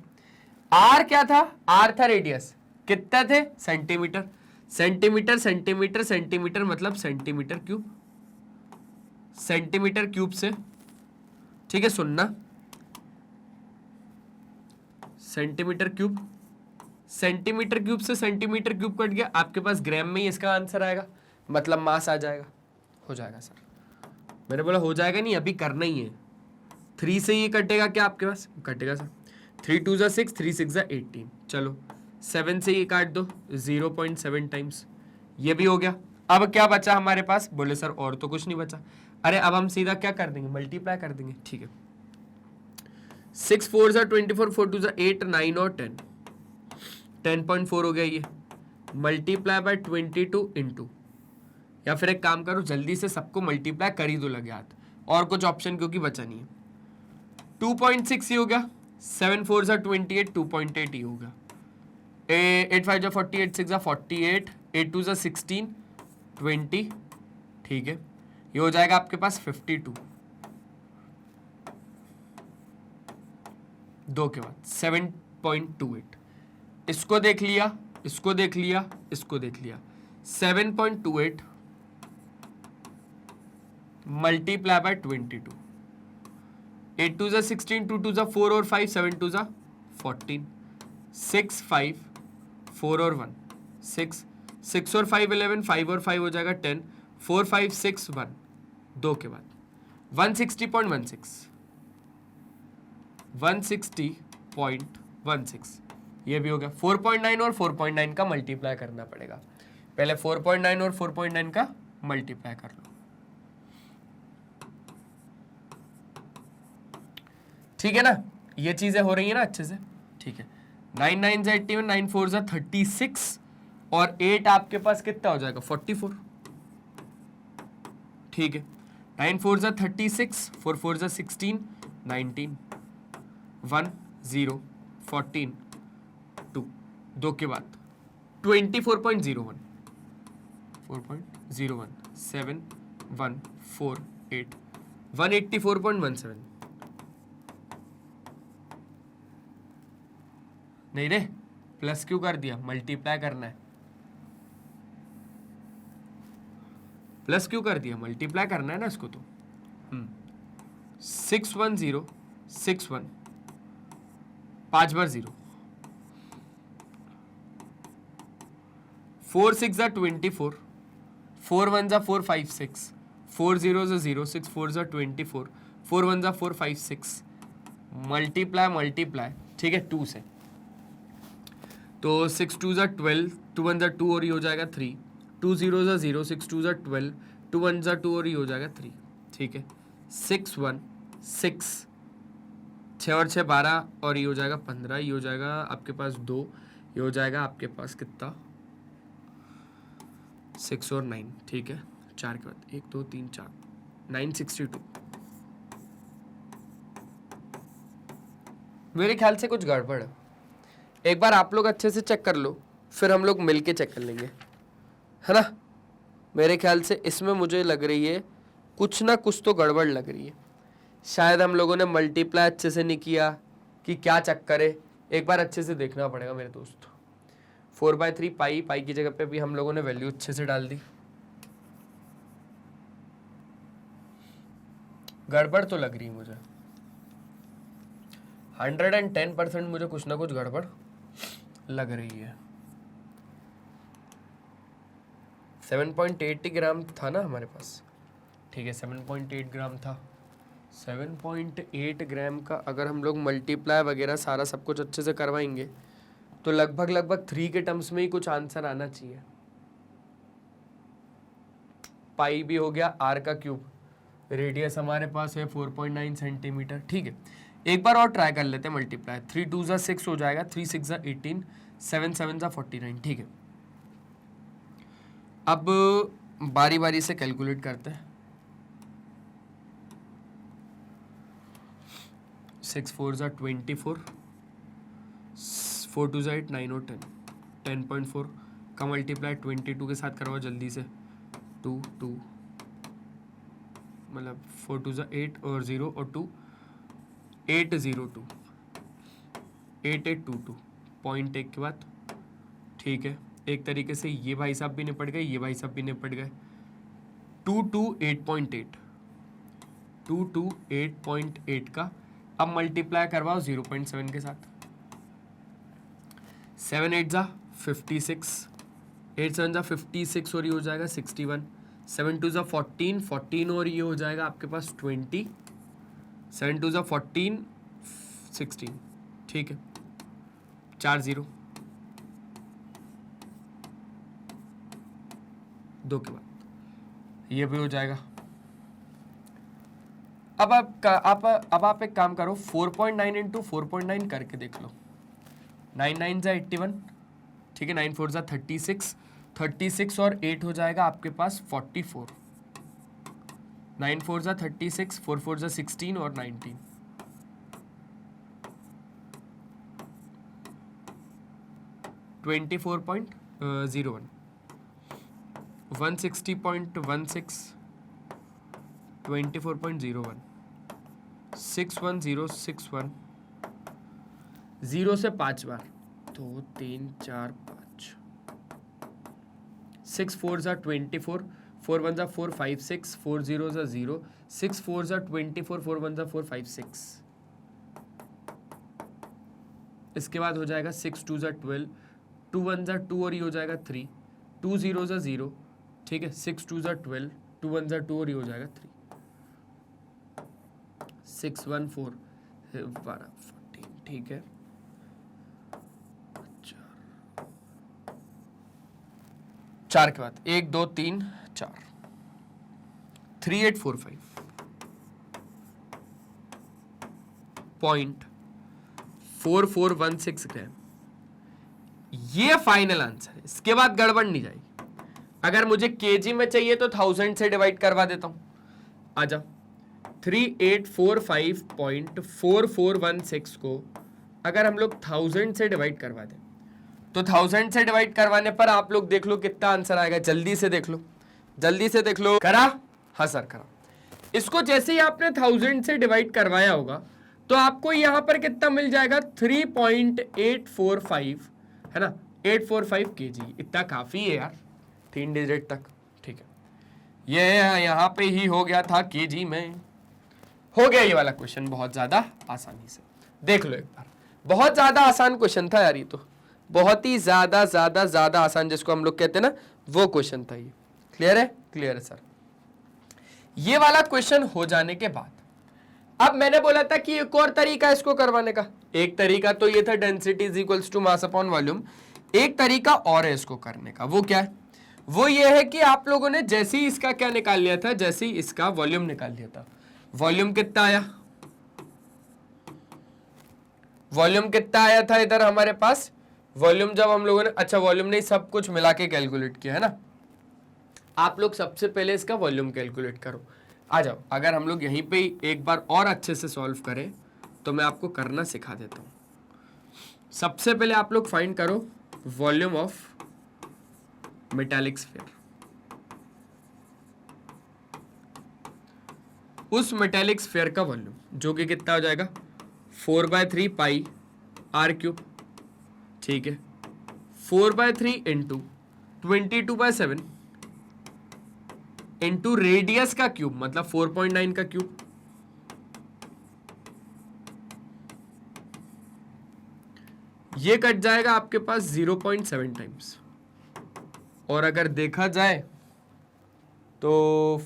आर क्या था, आर था रेडियस, कितना थे सेंटीमीटर, सेंटीमीटर सेंटीमीटर सेंटीमीटर मतलब सेंटीमीटर क्यूब, सेंटीमीटर क्यूब से, ठीक है सुनना, सेंटीमीटर क्यूब, सेंटीमीटर क्यूब से सेंटीमीटर क्यूब कट गया, आपके पास ग्राम में ही इसका आंसर आएगा, मतलब मास आ जाएगा, हो जाएगा सर। मैंने बोला हो जाएगा नहीं, अभी करना ही है। 3 से ये कटेगा क्या आपके पास, कटेगा सर, 3 2 जा 6, 3 6 जा 18, चलो 7 से ये काट दो 0.7 टाइम्स, ये भी हो गया। अब क्या बचा हमारे पास, बोले सर और तो कुछ नहीं बचा। अरे अब हम सीधा क्या कर देंगे, मल्टीप्लाई कर देंगे, ठीक है। 6 4 जा 24, 4 2 जा 8, 9 और 10, 10.4 हो गया ये, मल्टीप्लाई बाय 22 इंटू, या फिर एक काम करो जल्दी से सबको मल्टीप्लाई कर ही दो लगे हाथ, और कुछ ऑप्शन क्योंकि बचा नहीं है। 2.6 ही हो गया, 7 4 जा 28, 2.8 ही होगा, 8 5 जा 40, 8 6 जा 48, 8 2 जा 16, 20, ठीक है, ये हो जाएगा आपके पास 52, 2 के बाद 7.28, इसको देख लिया, इसको देख लिया, इसको देख लिया, 7.28 मल्टीप्लाई बाय 22, 8 2 जा 16, 2 2 जा 4 और 5, 7 2 जा 14, 6 5 4 और 1 6, 6 और 5 11, 5 और 5 हो जाएगा 10, 4 5 6 1, 2 के बाद 160.16, 160.16, ये भी हो गया। 4.9 और 4.9 का मल्टीप्लाई करना पड़ेगा, पहले 4.9 और 4.9 का मल्टीप्लाई कर लो, ठीक है ना, ये चीजें हो रही है ना अच्छे से, ठीक है। 9 9 से 81, 9 4 से 36 और 8 आपके पास कितना हो जाएगा 44, ठीक है। 9 4 से 36, 4 4 से 16, 19, 1 0 14 2, 2 के बाद 24.01, 4.01 7 1 4 8 184.17। नहीं रे, प्लस क्यों कर दिया, मल्टीप्लाई करना है, प्लस क्यों कर दिया, मल्टीप्लाई करना है ना इसको तो। 61061, 5 बार 0, 4 6 24, 4 1 4 5 6, 4 0 0, 6 4 24, 4 1 4 5 6, मल्टीप्लाई मल्टीप्लाई, ठीक है 2 से, तो 6 2 12, 2 1 2 और ये हो जाएगा 3, 2 0 0, 6 2 12, 2 1 2 और ये हो जाएगा 3, ठीक है। 6 1 6, 6 और 6 12 और ये हो जाएगा 15, ये हो जाएगा आपके पास 2, ये हो जाएगा आपके पास कितना 6 और 9, ठीक है। 4 के बाद 1 2 3 4, 962। मेरे ख्याल से कुछ गड़बड़ है, एक बार आप लोग अच्छे से चेक कर लो, फिर हम लोग मिलके चेक कर लेंगे, है ना। मेरे ख्याल से इसमें मुझे लग रही है कुछ ना कुछ तो गड़बड़ लग रही है, शायद हम लोगों ने मल्टीप्लाई अच्छे से नहीं किया कि क्या चक्कर है, एक बार अच्छे से देखना पड़ेगा मेरे दोस्त। 4/3 पाई, पाई की जगह पे भी हम लोगों ने वैल्यू अच्छे से डाल दी, गड़बड़ तो लग रही है मुझे, 110% मुझे कुछ ना कुछ गड़बड़ लग रही है। 7.8 ग्राम था ना हमारे पास, ठीक है 7.8 ग्राम था। 7.8 ग्राम का अगर हम लोग मल्टीप्लाई वगैरह सारा सब कुछ अच्छे से करवाएंगे तो लगभग 3 के टर्म्स में ही कुछ आंसर आना चाहिए। पाई भी हो गया, आर का क्यूब, रेडियस हमारे पास है 4.9 सेंटीमीटर, ठीक है। एक बार और ट्राई कर लेते हैं मल्टीप्लाई, 3 2 6 हो जाएगा, 3 6 18, 7 7 49, ठीक है। अब बारी बारी से कैलकुलेट करते हैं। 6 4 24, 4 2 8, 9 और 10, 10.4 का मल्टीप्लाई 22 के साथ करवाओ जल्दी से, 2 2 मतलब 4 2 8 और 0 और 2, 802, 8822, 0.1 के बाद, ठीक है। एक तरीके से ये भाई साहब भी निपट गए, ये भाई साहब भी निपट गए। 228.8, 228.8 का अब मल्टीप्लाई करवाओ 0.7 के साथ, 7 8 जा 56, 8 7 जा 56 और ये हो जाएगा 61, 7 2 जा 14, 14 और ये हो जाएगा आपके पास 20, 7 2 जा 14, 16, ठीक है। 4 0, 2 के बाद ये भी हो जाएगा। अब आप एक काम करो, 4.9 इंटू 4.9 करके देख लो। 9 9 जा 81, ठीक है, 9 4 जा 36, 36 और 8 हो जाएगा आपके पास 44, 9 4 जा 36, 4 4 जा 16 और 19, 24.01, 160.16, 24.01, 61061, 0 से 5 बार, 2 3 4 5, 6 4 जा 24, 4 1 जा 4 5 6, 4 0 जा 0, 6 4 जा 24, 4 1 जा 4 5 6, इसके बाद हो जाएगा 6 2 जा 12, 2 1 जा 2 और ये हो जाएगा 3, 2 0 जा 0, ठीक है। 6 2 जा 12, 2 1 जा 2 और ये हो जाएगा 3, 6 1 4 12 14, ठीक है। 4 के बाद 1 2 3 4, 3845, 0.4416 ग्राम। ये फाइनल आंसर है, इसके बाद गड़बड़ नहीं जाएगी। अगर मुझे केजी में चाहिए तो 1000 से डिवाइड करवा देता हूं। आ जाओ, 3845.4416 को अगर हम लोग 1000 से डिवाइड करवा दें तो 1000 से डिवाइड करवाने पर आप लोग देख लो कितना आंसर आएगा। जल्दी से देख लो, जल्दी से देख लो। करा? हाँ सर करा। इसको जैसे ही आपने 1000 से डिवाइड करवाया होगा तो आपको यहां पर कितना मिल जाएगा? 3.845, है ना, 845 केजी। इतना काफी है यार 3 डिजिट तक। ठीक है, ये यहां पे ही हो गया था केजी में। हो गया ये वाला क्वेश्चन बहुत ज्यादा आसानी से। देख लो एक बार, बहुत ज्यादा आसान क्वेश्चन था यार, ये तो बहुत ही ज्यादा आसान, जिसको हम लोग कहते हैं ना, वो क्वेश्चन था ये। क्लियर है? क्लियर है सर। ये वाला क्वेश्चन हो जाने के बाद अब मैंने बोला था कि एक और तरीका है इसको करवाने का। एक तरीका तो ये था density is equals to mass upon volume. एक तरीका और है इसको करने का। वो क्या है? वो ये है कि आप लोगों ने जैसे ही इसका क्या निकाल लिया था, जैसे ही इसका वॉल्यूम निकाल लिया था। वॉल्यूम कितना आया? वॉल्यूम कितना आया था इधर हमारे पास? वॉल्यूम जब हम लोगों ने, अच्छा वॉल्यूम नहीं, सब कुछ मिला के कैलकुलेट किया है ना। आप लोग सबसे पहले इसका वॉल्यूम कैलकुलेट करो। आ जाओ, अगर हम लोग यहीं पे एक बार और अच्छे से सॉल्व करें तो मैं आपको करना सिखा देता हूं। सबसे पहले आप लोग फाइंड करो वॉल्यूम ऑफ मेटालिक स्फीयर। उस मेटालिक स्फीयर का वॉल्यूम जो कि कितना हो जाएगा? 4/3 पाई आर क्यूब। ठीक है, 4/3 इंटू 22/7 इंटू रेडियस का क्यूब, मतलब 4.9 का क्यूब। ये कट जाएगा आपके पास 0.7 टाइम्स। और अगर देखा जाए तो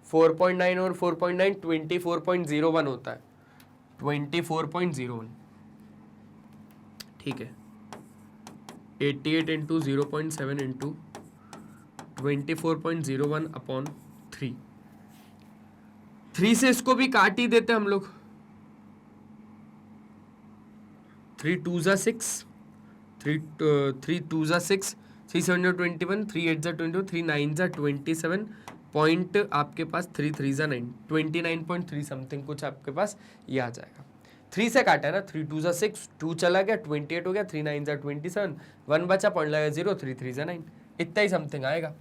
4.9 और 4.9 24.01 होता है। 24.01, ठीक है। 88 इंटू 0.7 इंटू 24.01 अपॉन 3। 3 से इसको भी काट ही देते हम लोग। 3 2 जा 6, 3 2 जा 6, 3 7 जा 21, 3 8 जा 22, 3 9 जा 27 पॉइंट आपके पास 3 3 जा 9, 29.3 समथिंग कुछ आपके पास ये आ जाएगा। 3 से काटा है ना, 3 2 जा 6, 2 चला गया, 28 हो गया, 3 9 जा 27, 1 बचा, पॉइंट लगा 0, 3 3 जा 9, इतना ही समथिंग आएगा।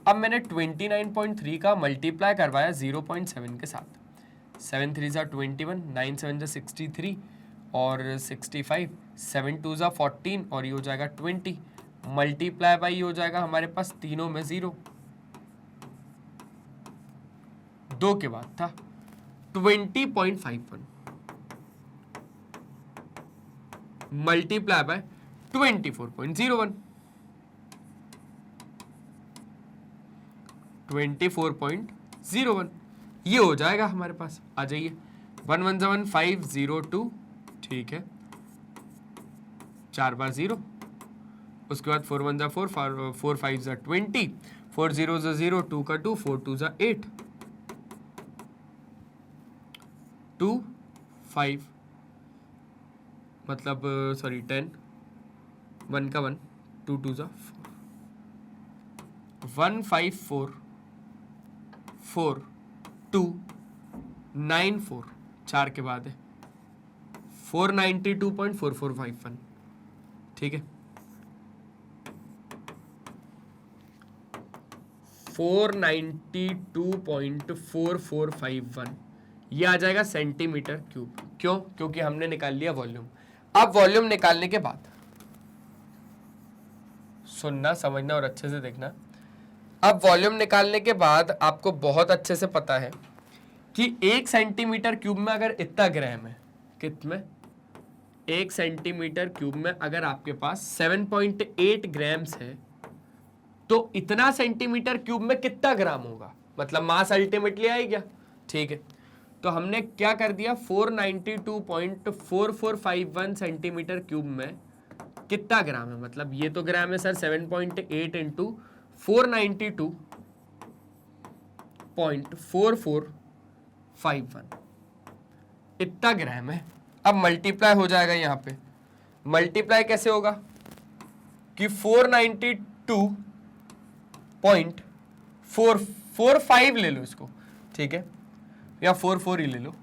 अब मैंने 29.3 का मल्टीप्लाई करवाया 0.7 के साथ। 7 3 जा 21, 9 7 जा 63 और 65, 7 2 जा 14 और ये हो जाएगा 20। मल्टीप्लाई बाई हो जाएगा हमारे पास तीनों में 0। 2 के बाद था 20.51 मल्टीप्लाई बाय 24.01, 24.01 ये हो जाएगा हमारे पास। आ जाइए, 1 1 1 5 0 2, ठीक है, 4 बार 0, उसके बाद 4 1 जा 4, 4 5 जा 20, 4 0 जा 0, 2 का 2, 4 2 जा 8, 2 5 मतलब सॉरी 10, 1 का 1, 2 2 जा 4, 1 5 4 4 2 9 4, 4 के बाद है 492.4451, ठीक है, 492.4451 ये आ जाएगा सेंटीमीटर क्यूब। क्यों? क्योंकि हमने निकाल लिया वॉल्यूम। अब वॉल्यूम निकालने के बाद सुनना, समझना और अच्छे से देखना। अब वॉल्यूम निकालने के बाद आपको बहुत अच्छे से पता है कि 1 सेंटीमीटर क्यूब में अगर इतना ग्राम है, कितने? 1 सेंटीमीटर क्यूब में अगर आपके पास 7.8 ग्राम्स है तो इतना सेंटीमीटर क्यूब में कितना ग्राम होगा? मतलब मास अल्टीमेटली आ ही गया, ठीक है। तो हमने क्या कर दिया, 492.4451 सेंटीमीटर क्यूब में कितना ग्राम है? मतलब ये तो ग्राम है सर, 7.8 इंटू 492.4451, इतना ग्राम है। अब मल्टीप्लाई हो जाएगा, यहाँ पे मल्टीप्लाई कैसे होगा कि 492.445 ले लो इसको, ठीक है, या 44 ही ले लो,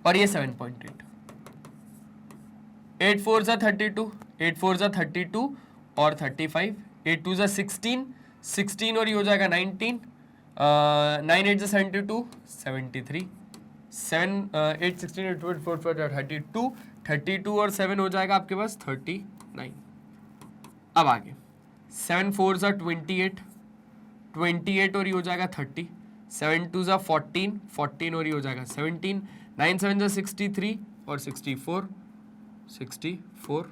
और ये 7.8, 8 4 जा 32, 8 4 जा 32 और 35, 8 2 जा 16, 16 और ये हो जाएगा 19, 9 8 जा 72, 73, 7 8 16 8 4 4 32, 32 और 7 हो जाएगा आपके पास 39। अब आगे 7 4 जा 28, 28 और ये हो जाएगा 30, 7 2 जा 14, 14 और ये हो जाएगा 17, 9 7 जा 63 और 64, 64,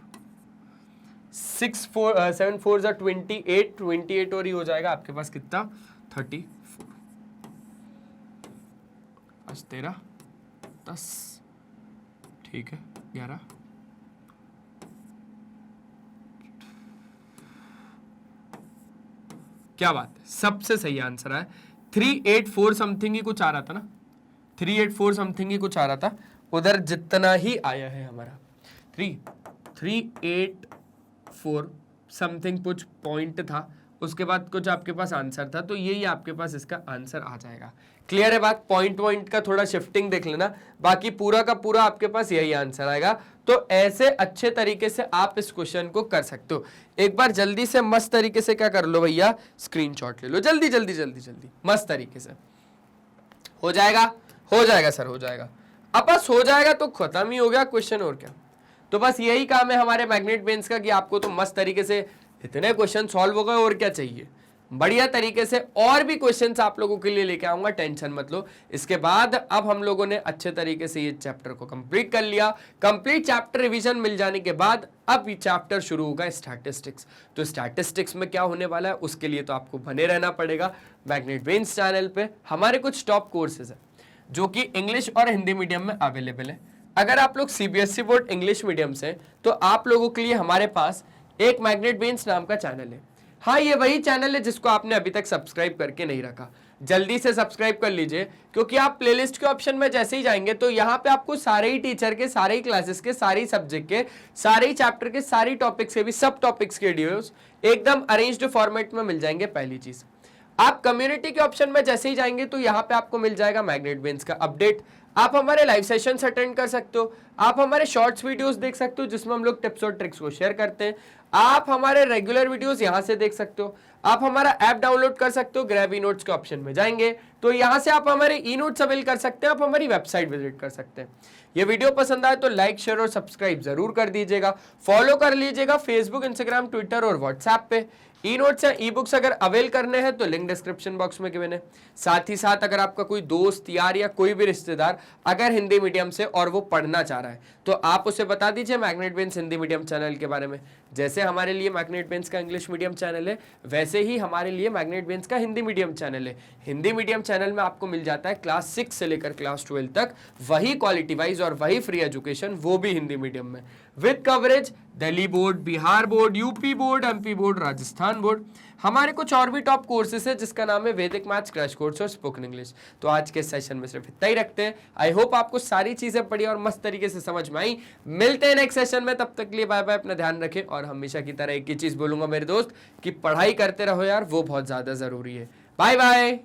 6 4 7 4 जा 28, 28 और ये हो जाएगा आपके पास कितना 34, 5 13 10, ठीक है 11, क्या बात है, सबसे सही आंसर है 384 समथिंग ही कुछ आ रहा था ना, 384 समथिंग ही कुछ आ रहा था, उधर जितना ही आया है हमारा 384 समथिंग कुछ पॉइंट था, उसके बाद कुछ आपके पास आंसर था, तो यही आपके पास इसका आंसर आ जाएगा। क्लियर है बात? पॉइंट का थोड़ा शिफ्टिंग देख लेना, बाकी पूरा का पूरा आपके पास यही आंसर आएगा। तो ऐसे अच्छे तरीके से आप इस क्वेश्चन को कर सकते हो। एक बार जल्दी से मस्त तरीके से क्या कर लो भैया, स्क्रीनशॉट ले लो, जल्दी जल्दी जल्दी जल्दी मस्त तरीके से। हो जाएगा, हो जाएगा सर, हो जाएगा। अब बस हो जाएगा तो खत्म ही हो गया क्वेश्चन, और क्या। तो बस यही काम है हमारे मैग्नेट बेंस का कि आपको तो मस्त तरीके से इतने क्वेश्चन सॉल्व हो गए, और क्या चाहिए। बढ़िया तरीके से और भी क्वेश्चंस आप लोगों के लिए लेके आऊंगा, टेंशन मत लो। इसके बाद अब हम लोगों ने अच्छे तरीके से ये चैप्टर को कंप्लीट कर लिया। कंप्लीट चैप्टर रिवीजन मिल जाने के बाद अब ये चैप्टर शुरू होगा स्टैटिस्टिक्स। तो स्टैटिस्टिक्स में क्या होने वाला है, उसके लिए तो आपको बने रहना पड़ेगा मैग्नेट बेंस चैनल पे। हमारे कुछ टॉप कोर्सेज है जो कि इंग्लिश और हिंदी मीडियम में अवेलेबल है। अगर आप लोग सीबीएसई बोर्ड इंग्लिश मीडियम से, तो आप लोगों के लिए हमारे पास एक मैग्नेट बेंस नाम का चैनल है। हाँ, ये वही चैनल है जिसको आपने अभी तक सब्सक्राइब करके नहीं रखा, जल्दी से सब्सक्राइब कर लीजिए, क्योंकि आप प्लेलिस्ट के ऑप्शन में जैसे ही जाएंगे तो यहाँ पे आपको सारे ही टीचर के, सारे ही क्लासेस के, सारे ही सब्जेक्ट के, सारे ही चैप्टर के, सारी टॉपिक्स के भी सब टॉपिक्स के वीडियोस एकदम अरेंज्ड फॉर्मेट में मिल जाएंगे। पहली चीज, आप कम्युनिटी के ऑप्शन में जैसे ही जाएंगे तो यहाँ पे आपको मिल जाएगा मैग्नेट बेंस का अपडेट। आप हमारे लाइव सेशंस अटेंड कर सकते हो, आप हमारे शॉर्ट्स वीडियोस देख सकते हो जिसमें हम लोग टिप्स और ट्रिक्स को शेयर करते हैं, आप हमारे रेगुलर वीडियोस यहां से देख सकते हो, आप हमारा ऐप डाउनलोड कर सकते हो। ग्रैब ई नोट्स के ऑप्शन में जाएंगे तो यहां से आप हमारे ई नोट्स अवेल कर सकते हैं, आप हमारी वेबसाइट विजिट कर सकते हैं। ये वीडियो पसंद आए तो लाइक, शेयर और सब्सक्राइब जरूर कर दीजिएगा। फॉलो कर लीजिएगा फेसबुक, इंस्टाग्राम, ट्विटर और व्हाट्सएप पे। ई नोट्स या ई बुक्स अगर अवेल करने हैं तो लिंक डिस्क्रिप्शन बॉक्स में गिवन है। साथ ही साथ अगर आपका कोई दोस्त, यार या कोई भी रिश्तेदार अगर हिंदी मीडियम से और वो पढ़ना चाह रहा है तो आप उसे बता दीजिए मैग्नेट बेंस हिंदी मीडियम चैनल के बारे में। जैसे हमारे लिए मैग्नेट बेंस का इंग्लिश मीडियम चैनल है, वैसे ही हमारे लिए मैग्नेट बेंस का हिंदी मीडियम चैनल है। हिंदी मीडियम चैनल में आपको मिल जाता है क्लास 6 से लेकर क्लास 12 तक वही क्वालिटी वाइज और वही फ्री एजुकेशन, वो भी हिंदी मीडियम में, with coverage Delhi board, Bihar board, UP board, MP board, Rajasthan board. हमारे कुछ और भी टॉप कोर्सेज है जिसका नाम है वैदिक मैथ्स क्रैश कोर्स और स्पोकन इंग्लिश। तो आज के सेशन में सिर्फ इतना ही रखते हैं। आई होप आपको सारी चीजें बढ़िया और मस्त तरीके से समझ में आई। मिलते हैं नेक्स्ट सेशन में, तब तक के लिए बाय बाय, अपना ध्यान रखें। और हमेशा की तरह एक ही चीज बोलूंगा मेरे दोस्त कि पढ़ाई करते रहो यार, वो बहुत ज्यादा जरूरी है। Bye bye.